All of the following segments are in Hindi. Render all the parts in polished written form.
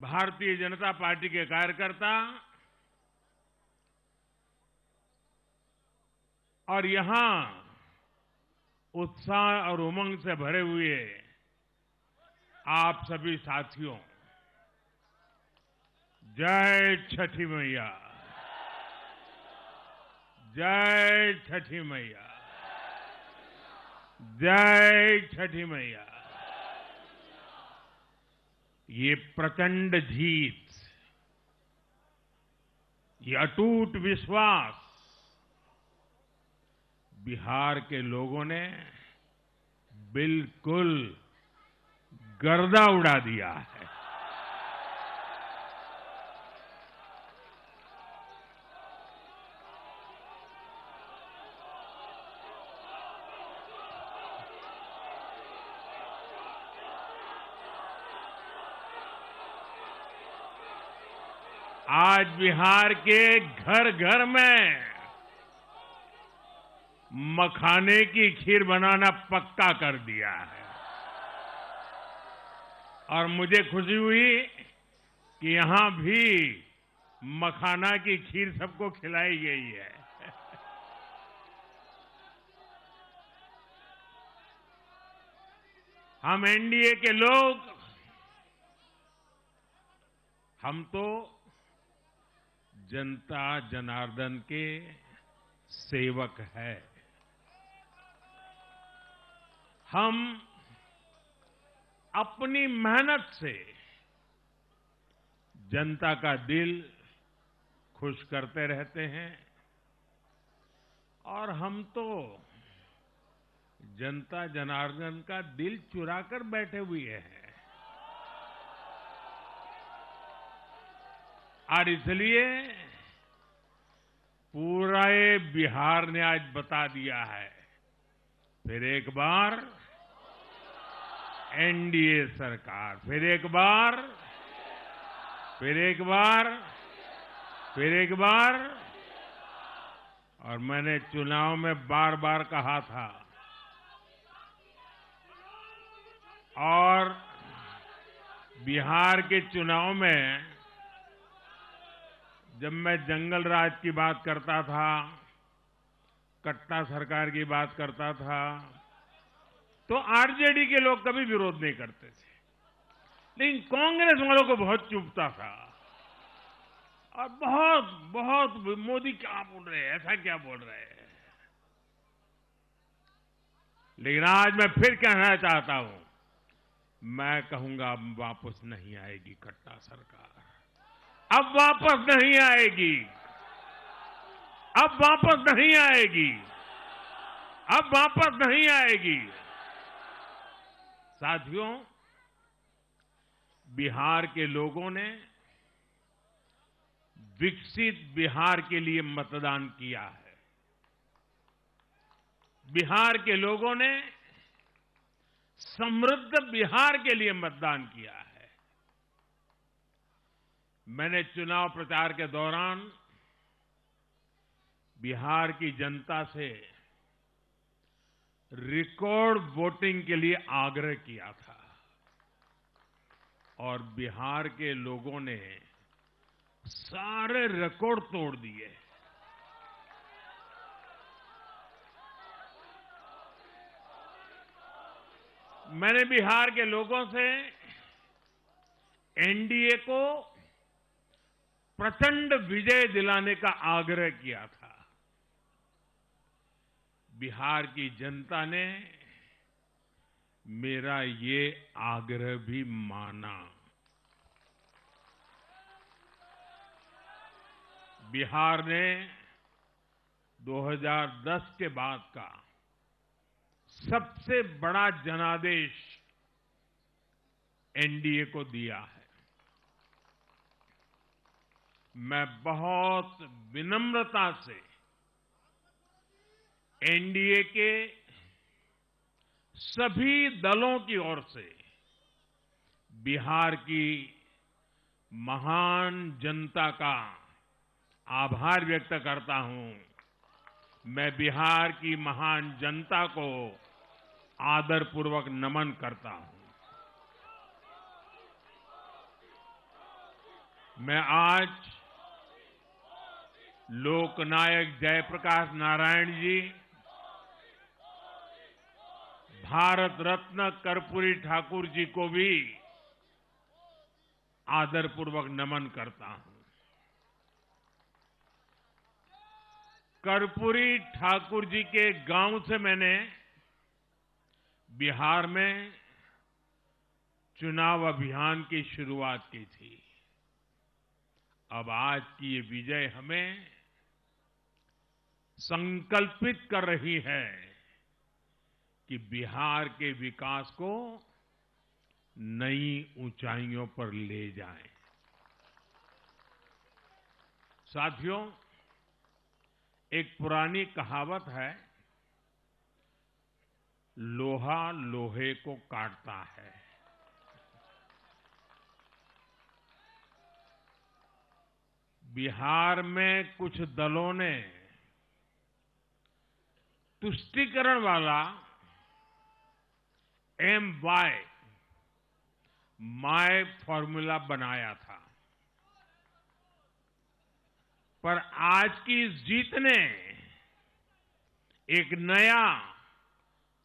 भारतीय जनता पार्टी के कार्यकर्ता और यहां उत्साह और उमंग से भरे हुए आप सभी साथियों, जय छठी मैया, जय छठी मैया, जय छठी मैया। ये प्रचंड जीत, ये अटूट विश्वास बिहार के लोगों ने बिल्कुल गर्दा उड़ा दिया है। आज बिहार के घर घर में मखाने की खीर बनाना पक्का कर दिया है और मुझे खुशी हुई कि यहां भी मखाना की खीर सबको खिलाई गई है। हम एनडीए के लोग, हम तो जनता जनार्दन के सेवक है। हम अपनी मेहनत से जनता का दिल खुश करते रहते हैं और हम तो जनता जनार्दन का दिल चुरा कर बैठे हुए हैं। और इसलिए पूरा बिहार ने आज बता दिया है, फिर एक बार एनडीए सरकार, फिर एक बार, फिर एक बार, फिर एक बार। और मैंने चुनाव में बार बार कहा था और बिहार के चुनाव में जब मैं जंगल राज की बात करता था, कट्टा सरकार की बात करता था, तो आरजेडी के लोग कभी विरोध नहीं करते थे, लेकिन कांग्रेस वालों को बहुत चुभता था और बहुत बहुत मोदी क्या बोल रहे हैं, ऐसा क्या बोल रहे हैं। लेकिन आज मैं फिर कहना चाहता हूं, मैं कहूंगा अब वापस नहीं आएगी कट्टा सरकार, अब वापस नहीं आएगी, अब वापस नहीं आएगी, अब वापस नहीं आएगी। साथियों, बिहार के लोगों ने विकसित बिहार के लिए मतदान किया है। बिहार के लोगों ने समृद्ध बिहार के लिए मतदान किया है। मैंने चुनाव प्रचार के दौरान बिहार की जनता से रिकॉर्ड वोटिंग के लिए आग्रह किया था और बिहार के लोगों ने सारे रिकॉर्ड तोड़ दिए। मैंने बिहार के लोगों से एनडीए को प्रचंड विजय दिलाने का आग्रह किया था। बिहार की जनता ने मेरा ये आग्रह भी माना। बिहार ने 2010 के बाद का सबसे बड़ा जनादेश एनडीए को दिया है। मैं बहुत विनम्रता से एनडीए के सभी दलों की ओर से बिहार की महान जनता का आभार व्यक्त करता हूं। मैं बिहार की महान जनता को आदरपूर्वक नमन करता हूं। मैं आज लोकनायक जयप्रकाश नारायण जी, भारत रत्न कर्पूरी ठाकुर जी को भी आदरपूर्वक नमन करता हूं। कर्पूरी ठाकुर जी के गांव से मैंने बिहार में चुनाव अभियान की शुरुआत की थी। अब आज की ये विजय हमें संकल्पित कर रही है कि बिहार के विकास को नई ऊंचाइयों पर ले जाएं। साथियों, एक पुरानी कहावत है, लोहा लोहे को काटता है। बिहार में कुछ दलों ने तुष्टीकरण वाला माय फॉर्मूला बनाया था, पर आज की इस जीत ने एक नया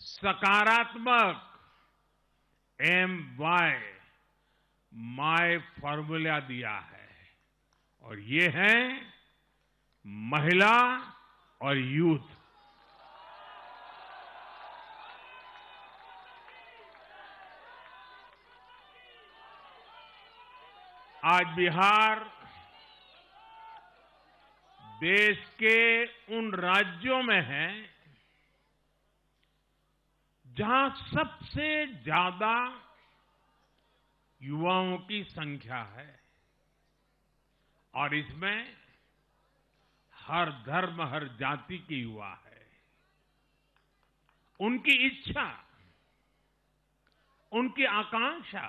सकारात्मक माय फॉर्मूला दिया है, और ये है महिला और यूथ। आज बिहार देश के उन राज्यों में है जहां सबसे ज्यादा युवाओं की संख्या है, और इसमें हर धर्म, हर जाति के युवा है। उनकी इच्छा, उनकी आकांक्षा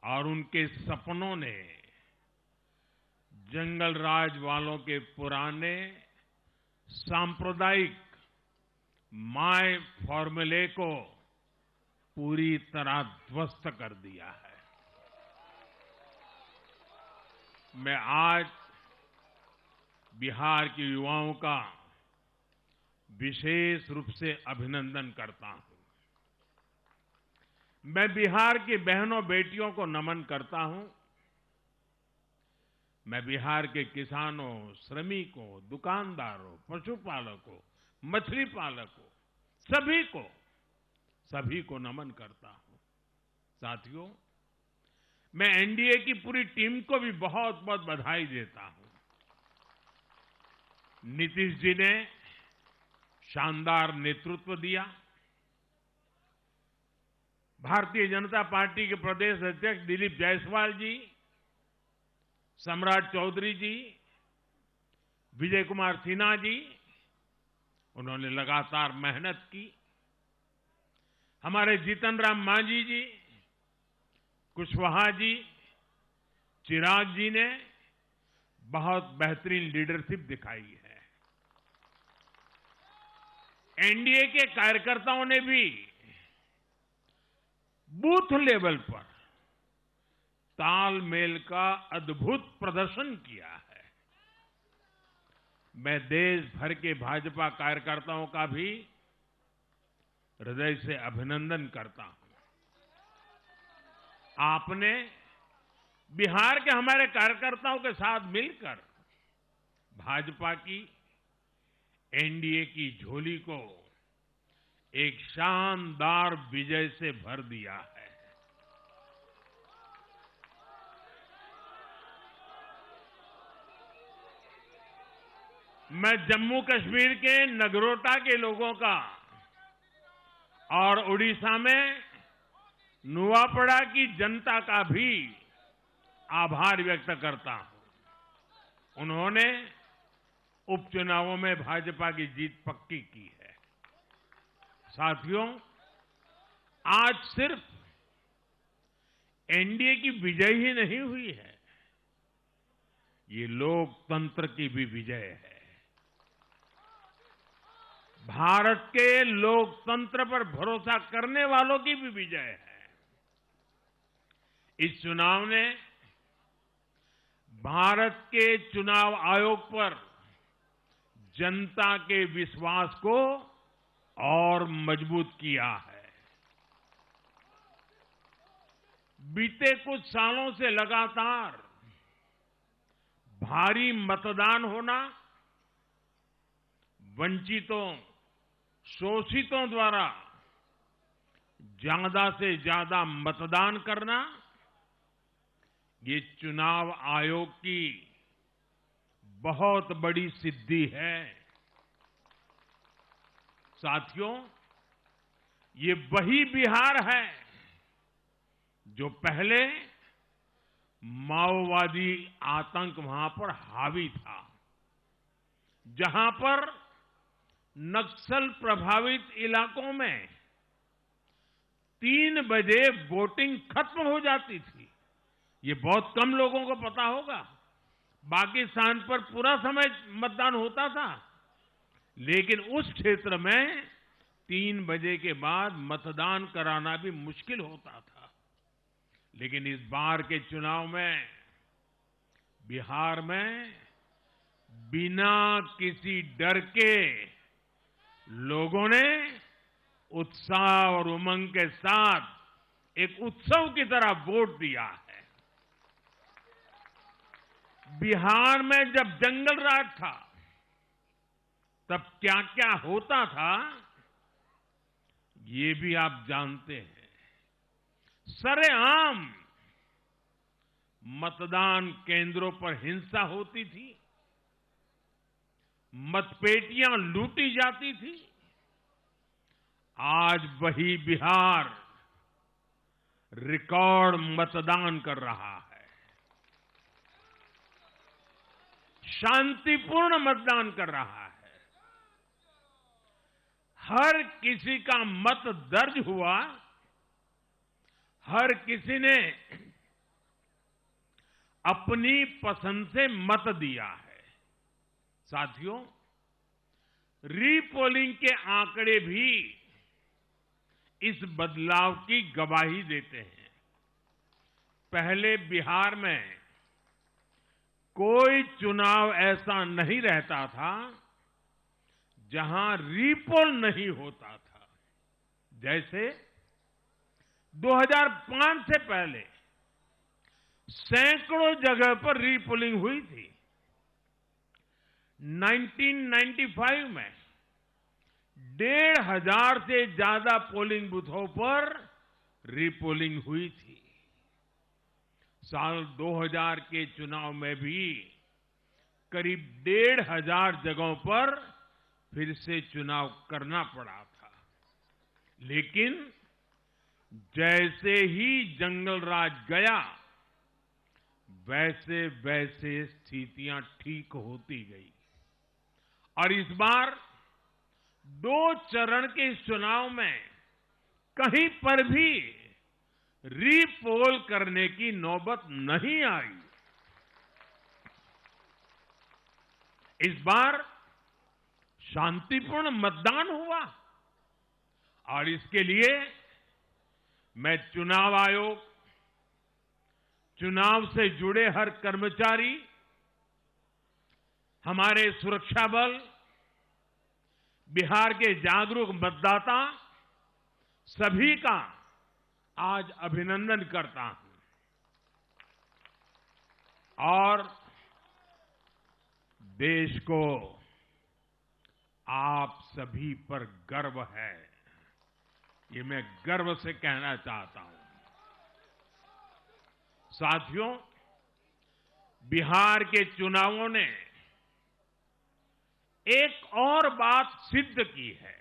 और उनके सपनों ने जंगल राज वालों के पुराने सांप्रदायिक माय फॉर्मूले को पूरी तरह ध्वस्त कर दिया है। मैं आज बिहार के युवाओं का विशेष रूप से अभिनंदन करता हूं। मैं बिहार की बहनों बेटियों को नमन करता हूं। मैं बिहार के किसानों, श्रमिकों, दुकानदारों, पशुपालकों, मछली पालकों, सभी को नमन करता हूं। साथियों, मैं एनडीए की पूरी टीम को भी बहुत बहुत बधाई देता हूं। नीतीश जी ने शानदार नेतृत्व दिया। भारतीय जनता पार्टी के प्रदेश अध्यक्ष दिलीप जायसवाल जी, सम्राट चौधरी जी, विजय कुमार सिन्हा जी, उन्होंने लगातार मेहनत की। हमारे जीतन राम मांझी जी, कुशवाहा जी, चिराग जी ने बहुत बेहतरीन लीडरशिप दिखाई है। एनडीए के कार्यकर्ताओं ने भी बूथ लेवल पर तालमेल का अद्भुत प्रदर्शन किया है। मैं देश भर के भाजपा कार्यकर्ताओं का भी हृदय से अभिनंदन करता हूं। आपने बिहार के हमारे कार्यकर्ताओं के साथ मिलकर भाजपा की एनडीए की झोली को एक शानदार विजय से भर दिया है। मैं जम्मू कश्मीर के नगरोटा के लोगों का और उड़ीसा में नुआपड़ा की जनता का भी आभार व्यक्त करता हूं। उन्होंने उपचुनावों में भाजपा की जीत पक्की की है। साथियों, आज सिर्फ एनडीए की विजय ही नहीं हुई है, ये लोकतंत्र की भी विजय है। भारत के लोकतंत्र पर भरोसा करने वालों की भी विजय है। इस चुनाव ने भारत के चुनाव आयोग पर जनता के विश्वास को और मजबूत किया है। बीते कुछ सालों से लगातार भारी मतदान होना, वंचितों, शोषितों द्वारा ज्यादा से ज्यादा मतदान करना, ये चुनाव आयोग की बहुत बड़ी सिद्धि है। साथियों, ये वही बिहार है जो पहले माओवादी आतंक वहां पर हावी था, जहां पर नक्सल प्रभावित इलाकों में 3 बजे वोटिंग खत्म हो जाती थी। ये बहुत कम लोगों को पता होगा। बाकी स्थान पर पूरा समय मतदान होता था, लेकिन उस क्षेत्र में 3 बजे के बाद मतदान कराना भी मुश्किल होता था। लेकिन इस बार के चुनाव में बिहार में बिना किसी डर के लोगों ने उत्साह और उमंग के साथ एक उत्सव की तरह वोट दिया है। बिहार में जब जंगल राज था, तब क्या क्या होता था, ये भी आप जानते हैं। सरेआम मतदान केंद्रों पर हिंसा होती थी, मतपेटियां लूटी जाती थी। आज वही बिहार रिकॉर्ड मतदान कर रहा है, शांतिपूर्ण मतदान कर रहा है। हर किसी का मत दर्ज हुआ, हर किसी ने अपनी पसंद से मत दिया है। साथियों, रीपोलिंग के आंकड़े भी इस बदलाव की गवाही देते हैं। पहले बिहार में कोई चुनाव ऐसा नहीं रहता था जहां रीपोल नहीं होता था। जैसे 2005 से पहले सैकड़ों जगह पर रीपोलिंग हुई थी। 1995 में 1,500 से ज्यादा पोलिंग बूथों पर रीपोलिंग हुई थी। साल 2000 के चुनाव में भी करीब 1,500 जगहों पर फिर से चुनाव करना पड़ा था। लेकिन जैसे ही जंगल राज गया, वैसे वैसे स्थितियां ठीक होती गई और इस बार 2 चरण के इस चुनाव में कहीं पर भी रीपोल करने की नौबत नहीं आई। इस बार शांतिपूर्ण मतदान हुआ और इसके लिए मैं चुनाव आयोग, चुनाव से जुड़े हर कर्मचारी, हमारे सुरक्षा बल, बिहार के जागरूक मतदाता, सभी का आज अभिनंदन करता हूं और देश को आप सभी पर गर्व है, ये मैं गर्व से कहना चाहता हूं। साथियों, बिहार के चुनावों ने एक और बात सिद्ध की है।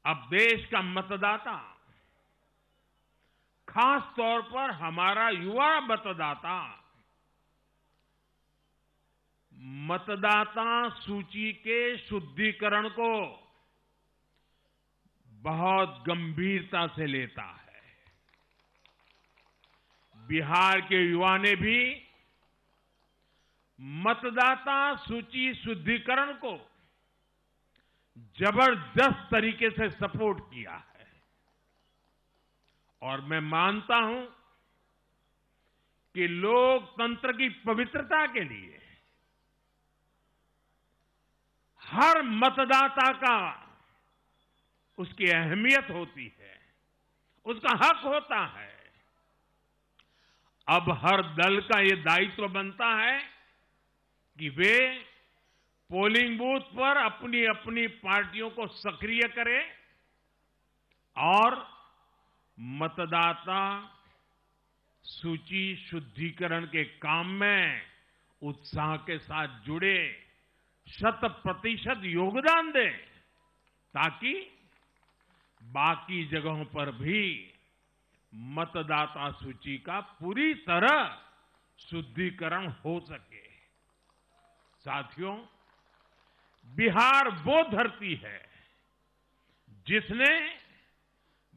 अब देश का मतदाता, खास तौर पर हमारा युवा मतदाता, मतदाता सूची के शुद्धिकरण को बहुत गंभीरता से लेता है। बिहार के युवा ने भी मतदाता सूची शुद्धिकरण को जबरदस्त तरीके से सपोर्ट किया है और मैं मानता हूं कि लोकतंत्र की पवित्रता के लिए हर मतदाता का उसकी अहमियत होती है, उसका हक होता है। अब हर दल का ये दायित्व बनता है कि वे पोलिंग बूथ पर अपनी अपनी पार्टियों को सक्रिय करें और मतदाता सूची शुद्धिकरण के काम में उत्साह के साथ जुड़े, 100% योगदान दें, ताकि बाकी जगहों पर भी मतदाता सूची का पूरी तरह शुद्धिकरण हो सके। साथियों, बिहार वो धरती है जिसने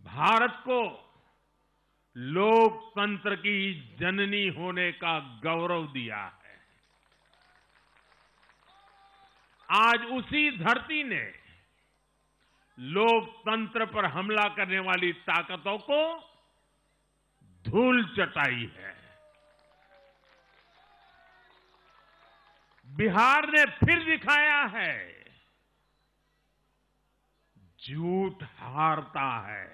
भारत को लोकतंत्र की जननी होने का गौरव दिया है। आज उसी धरती ने लोकतंत्र पर हमला करने वाली ताकतों को धूल चटाई है। बिहार ने फिर दिखाया है, झूठ हारता है,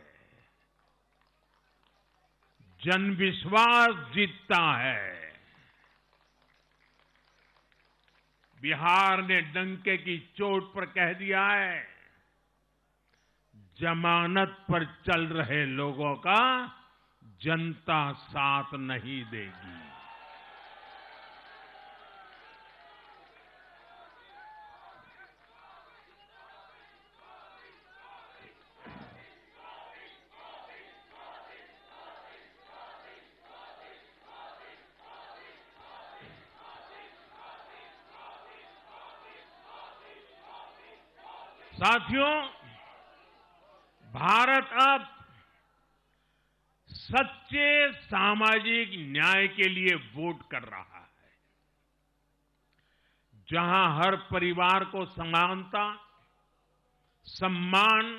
जन विश्वास जीतता है। बिहार ने डंके की चोट पर कह दिया है, जमानत पर चल रहे लोगों का जनता साथ नहीं देगी। साथियों, भारत अब सच्चे सामाजिक न्याय के लिए वोट कर रहा है, जहां हर परिवार को समानता, सम्मान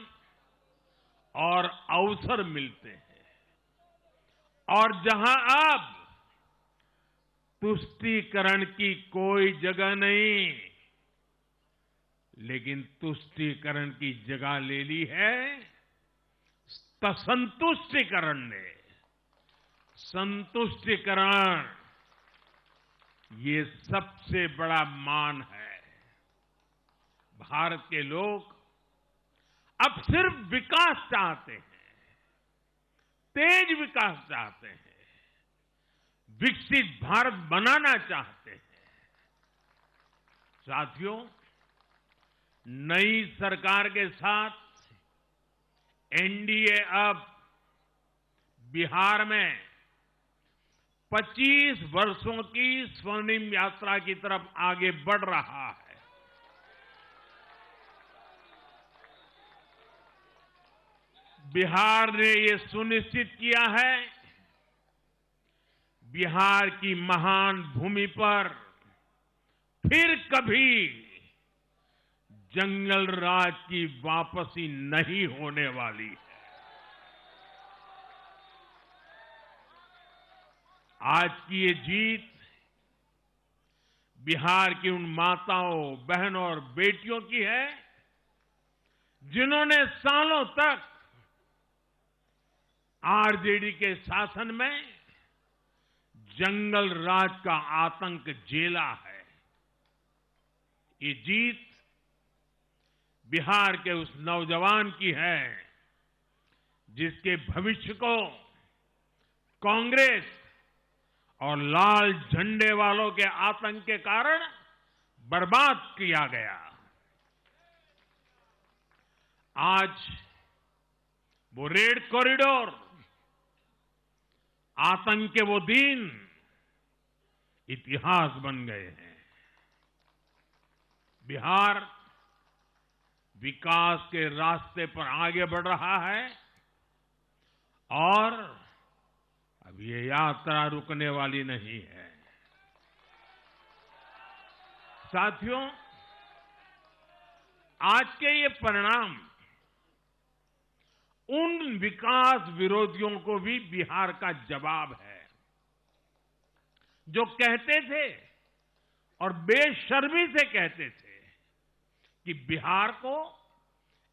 और अवसर मिलते हैं, और जहां अब तुष्टीकरण की कोई जगह नहीं, लेकिन तुष्टीकरण की जगह ले ली है संतुष्टीकरण ने। संतुष्टीकरण ये सबसे बड़ा मान है। भारत के लोग अब सिर्फ विकास चाहते हैं, तेज विकास चाहते हैं, विकसित भारत बनाना चाहते हैं। साथियों, नई सरकार के साथ एनडीए अब बिहार में 25 वर्षों की स्वर्णिम यात्रा की तरफ आगे बढ़ रहा है। बिहार ने ये सुनिश्चित किया है, बिहार की महान भूमि पर फिर कभी जंगल राज की वापसी नहीं होने वाली है। आज की ये जीत बिहार की उन माताओं, बहनों और बेटियों की है, जिन्होंने सालों तक आरजेडी के शासन में जंगल राज का आतंक झेला है। ये जीत बिहार के उस नौजवान की है, जिसके भविष्य को कांग्रेस और लाल झंडे वालों के आतंक के कारण बर्बाद किया गया। आज वो रेड कॉरिडोर, आतंक के वो दिन इतिहास बन गए हैं। बिहार विकास के रास्ते पर आगे बढ़ रहा है और अब ये यात्रा रुकने वाली नहीं है। साथियों, आज के ये परिणाम उन विकास विरोधियों को भी बिहार का जवाब है, जो कहते थे और बेशर्मी से कहते थे कि बिहार को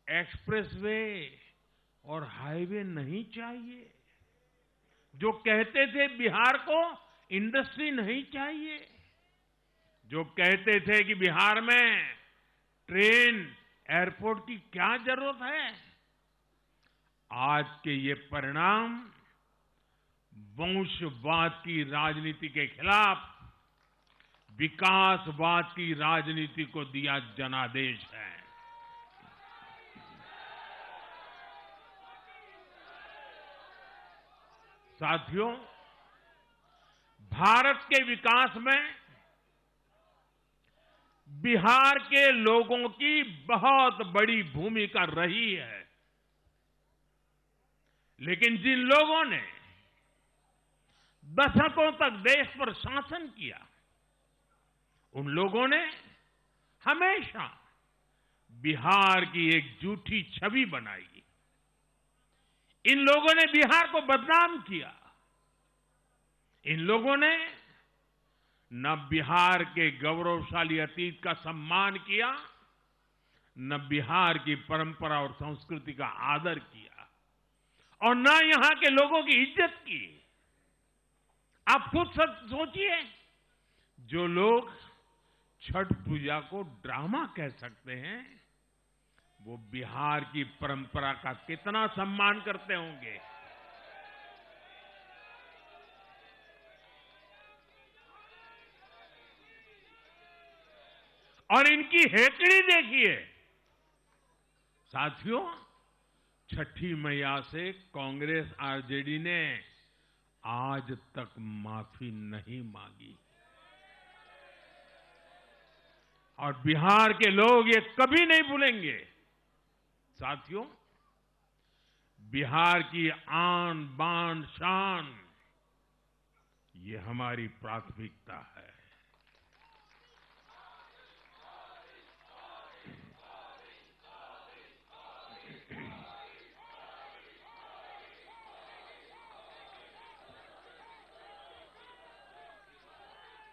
एक्सप्रेसवे और हाईवे नहीं चाहिए, जो कहते थे बिहार को इंडस्ट्री नहीं चाहिए, जो कहते थे कि बिहार में ट्रेन एयरपोर्ट की क्या जरूरत है, आज के ये परिणाम वंशवाद की राजनीति के खिलाफ विकासवाद की राजनीति को दिया जनादेश है। साथियों, भारत के विकास में बिहार के लोगों की बहुत बड़ी भूमिका रही है, लेकिन जिन लोगों ने दशकों तक देश पर शासन किया, उन लोगों ने हमेशा बिहार की एक झूठी छवि बनाई। इन लोगों ने बिहार को बदनाम किया। इन लोगों ने न बिहार के गौरवशाली अतीत का सम्मान किया, न बिहार की परंपरा और संस्कृति का आदर किया, और न यहां के लोगों की इज्जत की। आप खुद सोचिए, जो लोग छठ पूजा को ड्रामा कह सकते हैं, वो बिहार की परंपरा का कितना सम्मान करते होंगे। और इनकी हेकड़ी देखिए। साथियों, छठी मैया से कांग्रेस आरजेडी ने आज तक माफी नहीं मांगी, और बिहार के लोग ये कभी नहीं भूलेंगे। साथियों, बिहार की आन बान शान, ये हमारी प्राथमिकता है।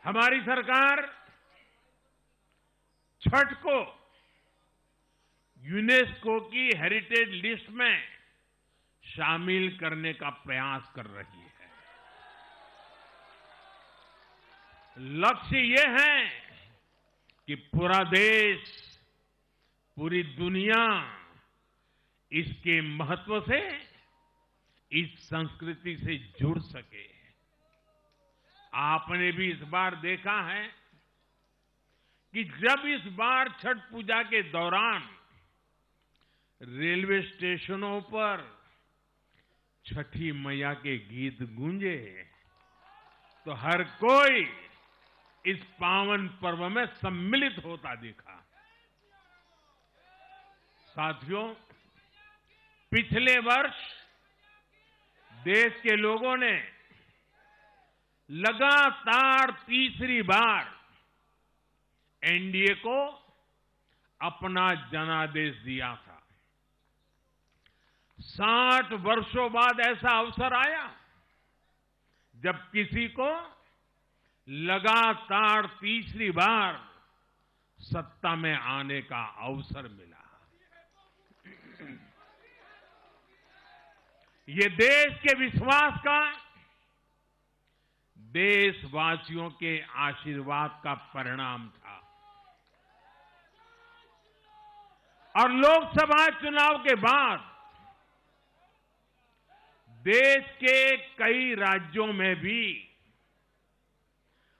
हमारी सरकार छठ को यूनेस्को की हेरिटेज लिस्ट में शामिल करने का प्रयास कर रही है। लक्ष्य ये है कि पूरा देश, पूरी दुनिया इसके महत्व से, इस संस्कृति से जुड़ सके। आपने भी इस बार देखा है कि जब इस बार छठ पूजा के दौरान रेलवे स्टेशनों पर छठी मैया के गीत गूंजे, तो हर कोई इस पावन पर्व में सम्मिलित होता दिखा। साथियों, पिछले वर्ष देश के लोगों ने लगातार तीसरी बार एनडीए को अपना जनादेश दिया था। 60 वर्षों बाद ऐसा अवसर आया जब किसी को लगातार तीसरी बार सत्ता में आने का अवसर मिला। ये देश के विश्वास का, देशवासियों के आशीर्वाद का परिणाम था। और लोकसभा चुनाव के बाद देश के कई राज्यों में भी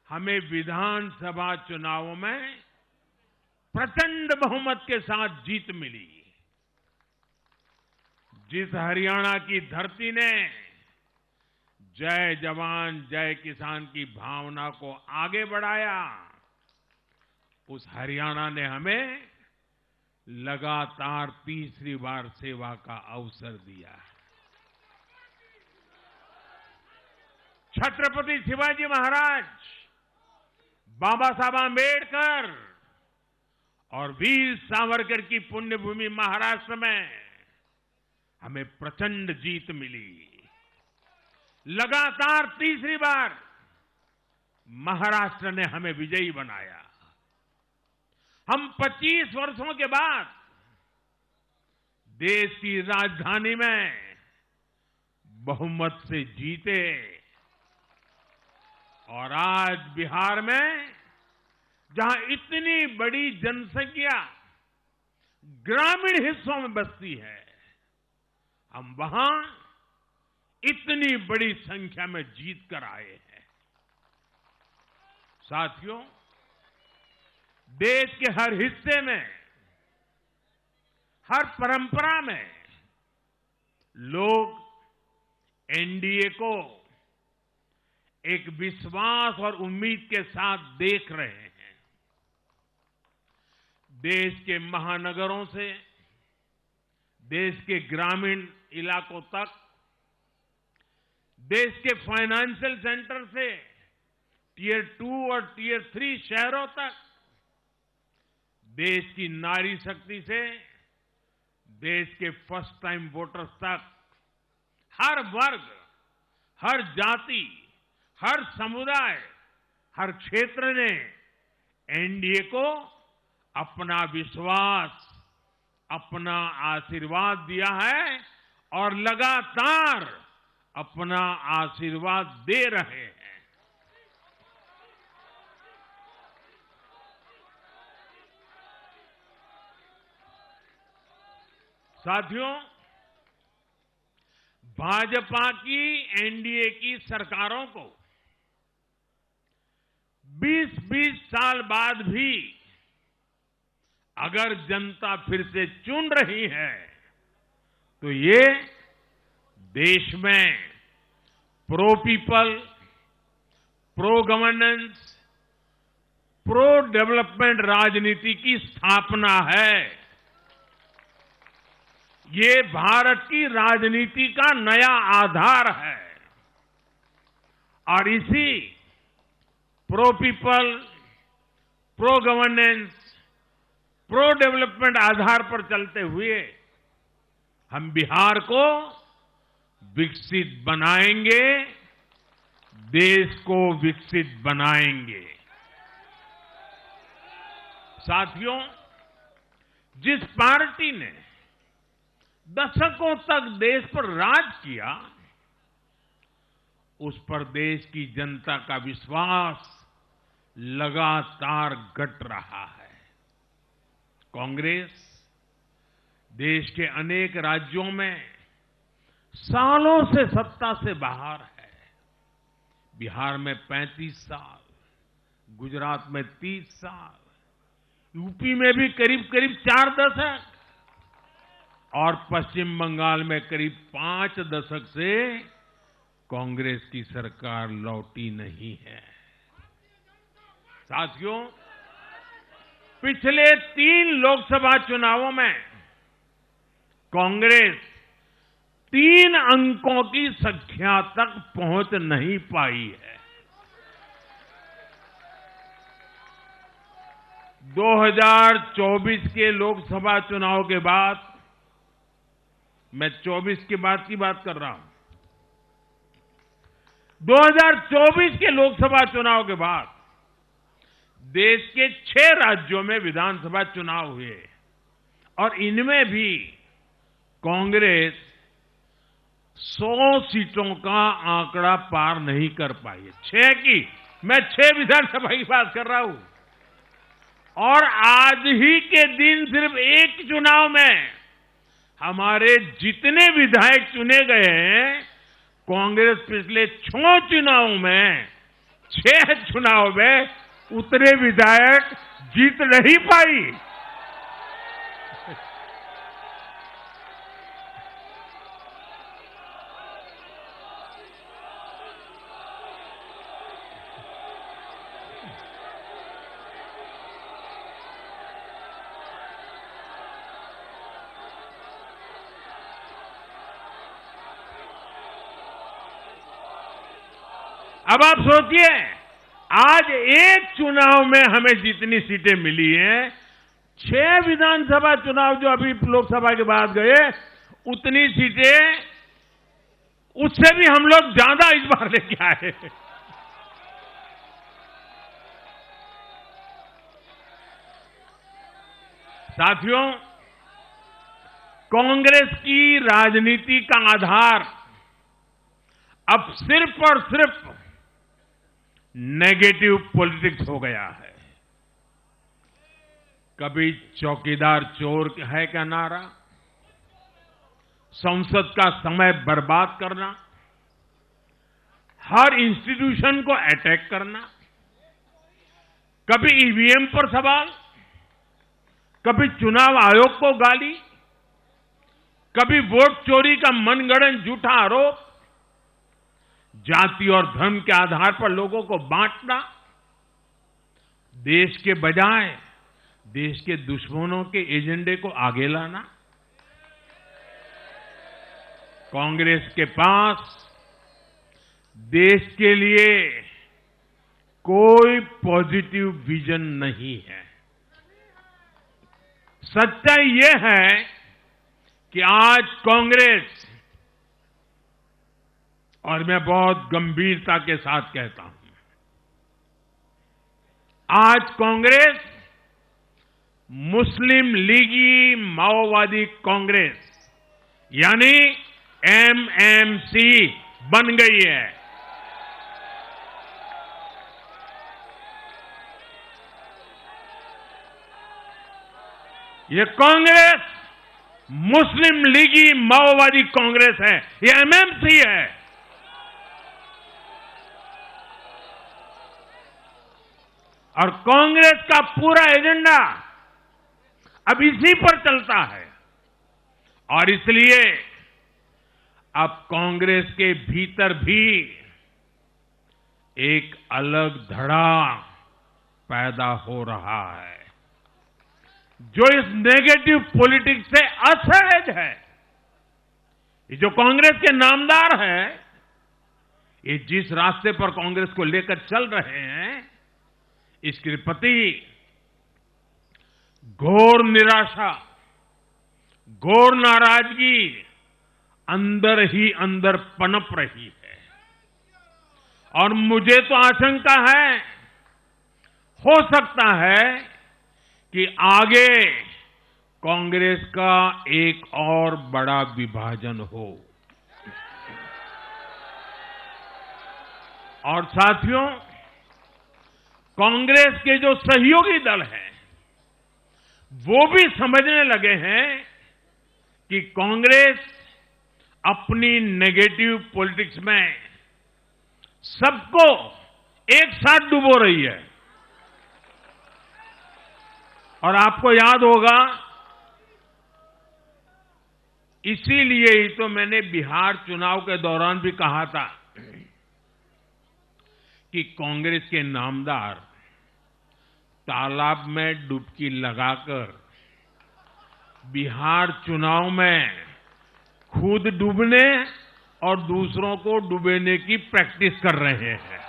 हमें विधानसभा चुनावों में प्रचंड बहुमत के साथ जीत मिली। जिस हरियाणा की धरती ने जय जवान जय किसान की भावना को आगे बढ़ाया, उस हरियाणा ने हमें लगातार तीसरी बार सेवा का अवसर दिया। छत्रपति शिवाजी महाराज, बाबा साहब आंबेडकर और वीर सावरकर की पुण्यभूमि महाराष्ट्र में हमें प्रचंड जीत मिली। लगातार तीसरी बार महाराष्ट्र ने हमें विजयी बनाया। हम 25 वर्षों के बाद देश की राजधानी में बहुमत से जीते और आज बिहार में जहां इतनी बड़ी जनसंख्या ग्रामीण हिस्सों में बसती है, हम वहां इतनी बड़ी संख्या में जीत कर आए हैं। साथियों, देश के हर हिस्से में, हर परंपरा में लोग एनडीए को एक विश्वास और उम्मीद के साथ देख रहे हैं। देश के महानगरों से देश के ग्रामीण इलाकों तक, देश के फाइनेंशियल सेंटर से टियर 2 और टियर 3 शहरों तक, देश की नारी शक्ति से देश के फर्स्ट टाइम वोटर्स तक, हर वर्ग, हर जाति, हर समुदाय, हर क्षेत्र ने एनडीए को अपना विश्वास, अपना आशीर्वाद दिया है और लगातार अपना आशीर्वाद दे रहे हैं। साथियों, भाजपा की एनडीए की सरकारों को 20-20 साल बाद भी अगर जनता फिर से चुन रही है तो ये देश में pro people, pro governance, pro development राजनीति की स्थापना है। ये भारत की राजनीति का नया आधार है और इसी pro people, pro governance, pro development आधार पर चलते हुए हम बिहार को विकसित बनाएंगे, देश को विकसित बनाएंगे। साथियों, जिस पार्टी ने दशकों तक देश पर राज किया, उस पर देश की जनता का विश्वास लगातार घट रहा है। कांग्रेस देश के अनेक राज्यों में सालों से सत्ता से बाहर है। बिहार में 35 साल, गुजरात में 30 साल, यूपी में भी करीब करीब 4 दशक और पश्चिम बंगाल में करीब 5 दशक से कांग्रेस की सरकार लौटी नहीं है। साथियों, पिछले 3 लोकसभा चुनावों में कांग्रेस 3 अंकों की संख्या तक पहुंच नहीं पाई है। 2024 के लोकसभा चुनाव के बाद, मैं 24 के बाद की बात कर रहा हूं, 2024 के लोकसभा चुनाव के बाद देश के 6 राज्यों में विधानसभा चुनाव हुए और इनमें भी कांग्रेस 100 सीटों का आंकड़ा पार नहीं कर पाई है। 6 की, मैं 6 विधानसभा की बात कर रहा हूं और आज ही के दिन सिर्फ एक चुनाव में हमारे जितने विधायक चुने गए हैं, कांग्रेस पिछले 6 चुनावों में 6 चुनाव में उतने विधायक जीत नहीं पाई। अब आप सोचिए, आज एक चुनाव में हमें जितनी सीटें मिली हैं, 6 विधानसभा चुनाव जो अभी लोकसभा के बाद गए, उतनी सीटें, उससे भी हम लोग ज्यादा इस बार लेके आए। साथियों, कांग्रेस की राजनीति का आधार अब सिर्फ और सिर्फ नेगेटिव पॉलिटिक्स हो गया है। कभी चौकीदार चोर है का नारा, संसद का समय बर्बाद करना, हर इंस्टीट्यूशन को अटैक करना, कभी ईवीएम पर सवाल, कभी चुनाव आयोग को गाली, कभी वोट चोरी का मनगढ़ंत झूठा आरोप, जाति और धर्म के आधार पर लोगों को बांटना, देश के बजाय देश के दुश्मनों के एजेंडे को आगे लाना। कांग्रेस के पास देश के लिए कोई पॉजिटिव विजन नहीं है। सच्चाई यह है कि आज कांग्रेस, और मैं बहुत गंभीरता के साथ कहता हूं, आज कांग्रेस मुस्लिम लीगी माओवादी कांग्रेस यानी एमएमसी बन गई है। ये कांग्रेस मुस्लिम लीगी माओवादी कांग्रेस है, ये एमएमसी है। और कांग्रेस का पूरा एजेंडा अब इसी पर चलता है। और इसलिए अब कांग्रेस के भीतर भी एक अलग धड़ा पैदा हो रहा है जो इस नेगेटिव पॉलिटिक्स से असहज है। ये जो कांग्रेस के नामदार हैं, ये जिस रास्ते पर कांग्रेस को लेकर चल रहे हैं, इसके प्रति घोर निराशा, घोर नाराजगी अंदर ही अंदर पनप रही है। और मुझे तो आशंका है, हो सकता है कि आगे कांग्रेस का एक और बड़ा विभाजन हो। और साथियों, कांग्रेस के जो सहयोगी दल हैं, वो भी समझने लगे हैं कि कांग्रेस अपनी नेगेटिव पॉलिटिक्स में सबको एक साथ डुबो रही है। और आपको याद होगा, इसीलिए ही तो मैंने बिहार चुनाव के दौरान भी कहा था कि कांग्रेस के नामदार तालाब में डुबकी लगाकर बिहार चुनाव में खुद डूबने और दूसरों को डुबेने की प्रैक्टिस कर रहे हैं।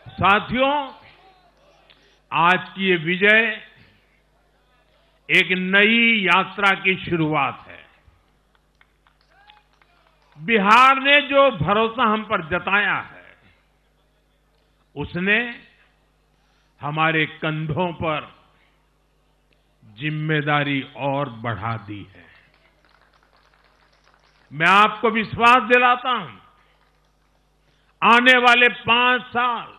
साथियों, आज की ये विजय एक नई यात्रा की शुरुआत है। बिहार ने जो भरोसा हम पर जताया है, उसने हमारे कंधों पर जिम्मेदारी और बढ़ा दी है। मैं आपको विश्वास दिलाता हूं, आने वाले 5 साल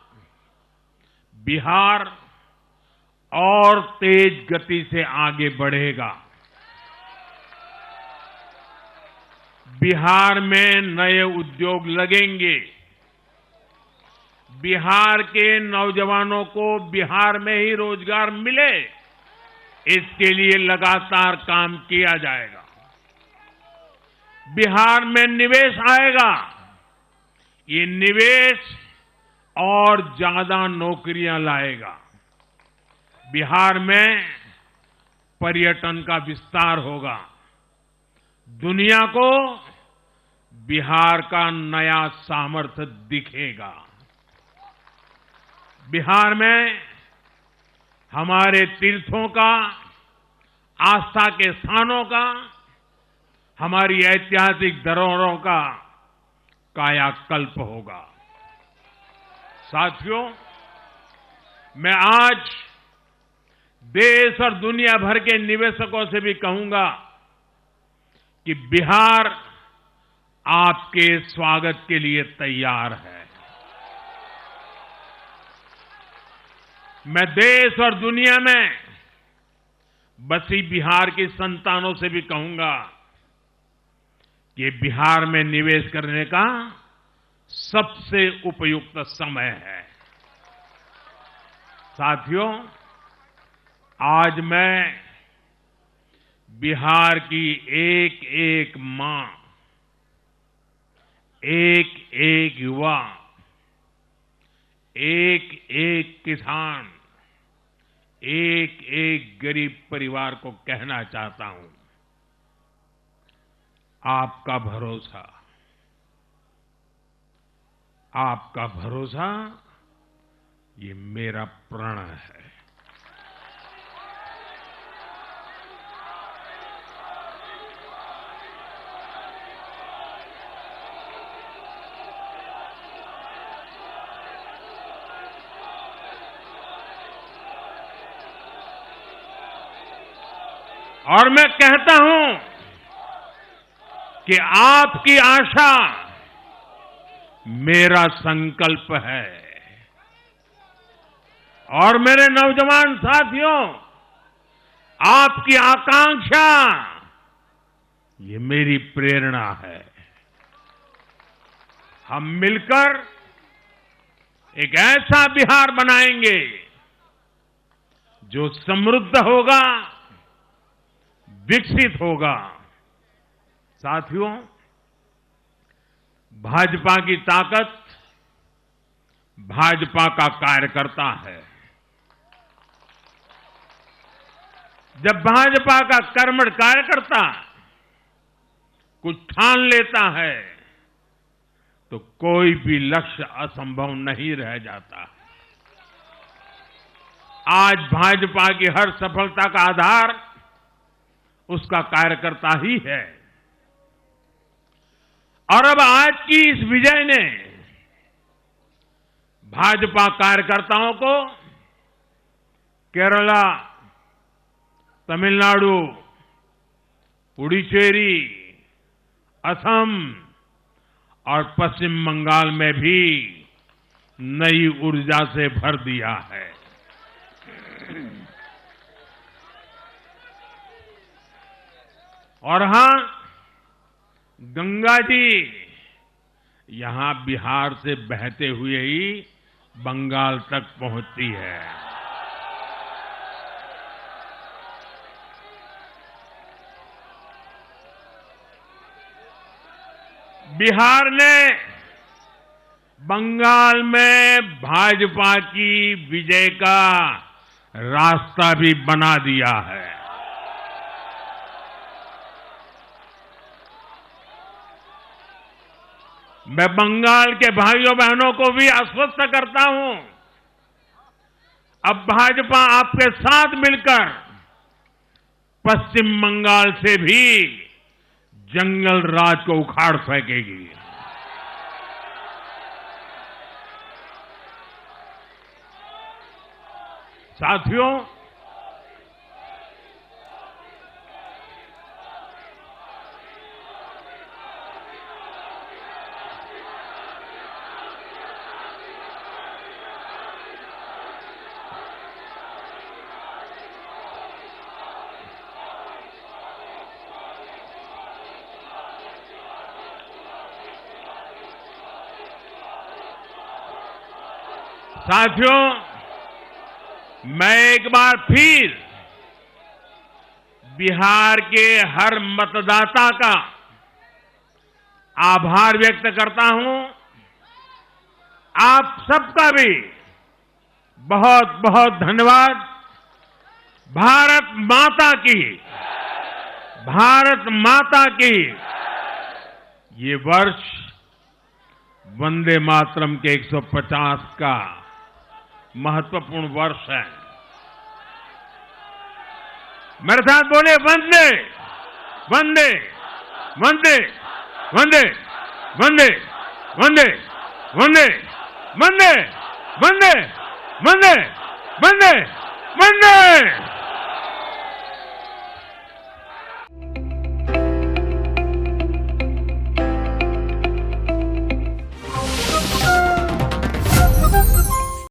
बिहार और तेज गति से आगे बढ़ेगा। बिहार में नए उद्योग लगेंगे। बिहार के नौजवानों को बिहार में ही रोजगार मिले, इसके लिए लगातार काम किया जाएगा। बिहार में निवेश आएगा। ये निवेश और ज्यादा नौकरियां लाएगा। बिहार में पर्यटन का विस्तार होगा। दुनिया को बिहार का नया सामर्थ्य दिखेगा। बिहार में हमारे तीर्थों का, आस्था के स्थानों का, हमारी ऐतिहासिक धरोहरों का कायाकल्प होगा। साथियों, मैं आज देश और दुनिया भर के निवेशकों से भी कहूंगा कि बिहार आपके स्वागत के लिए तैयार है। मैं देश और दुनिया में बसी बिहार की संतानों से भी कहूंगा कि बिहार में निवेश करने का सबसे उपयुक्त समय है। साथियों, आज मैं बिहार की एक एक मां, एक एक युवा, एक एक किसान, एक एक गरीब परिवार को कहना चाहता हूं, आपका भरोसा, आपका भरोसा ये मेरा प्रण है। और मैं कहता हूं कि आपकी आशा मेरा संकल्प है। और मेरे नौजवान साथियों, आपकी आकांक्षा ये मेरी प्रेरणा है। हम मिलकर एक ऐसा बिहार बनाएंगे जो समृद्ध होगा, विकसित होगा। साथियों, भाजपा की ताकत भाजपा का कार्यकर्ता है। जब भाजपा का कर्मठ कार्यकर्ता कुछ ठान लेता है तो कोई भी लक्ष्य असंभव नहीं रह जाता। आज भाजपा की हर सफलता का आधार उसका कार्यकर्ता ही है। और अब आज की इस विजय ने भाजपा कार्यकर्ताओं को केरला, तमिलनाडु, पुडुचेरी, असम और पश्चिम बंगाल में भी नई ऊर्जा से भर दिया है। और हां, गंगा जी यहां बिहार से बहते हुए ही बंगाल तक पहुंचती है। बिहार ने बंगाल में भाजपा की विजय का रास्ता भी बना दिया है। मैं बंगाल के भाइयों बहनों को भी आश्वस्त करता हूं, अब भाजपा आपके साथ मिलकर पश्चिम बंगाल से भी जंगल राज को उखाड़ फेंकेगी। साथियों, साथियों, मैं एक बार फिर बिहार के हर मतदाता का आभार व्यक्त करता हूं। आप सबका भी बहुत बहुत धन्यवाद। भारत माता की, भारत माता की। ये वर्ष वंदे मातरम के 150 का महत्वपूर्ण वर्ष है। मेरे साथ बोले, वंदे वंदे वंदे वंदे वंदे वंदे वंदे वंदे वंदे वंदे वंदे वंदे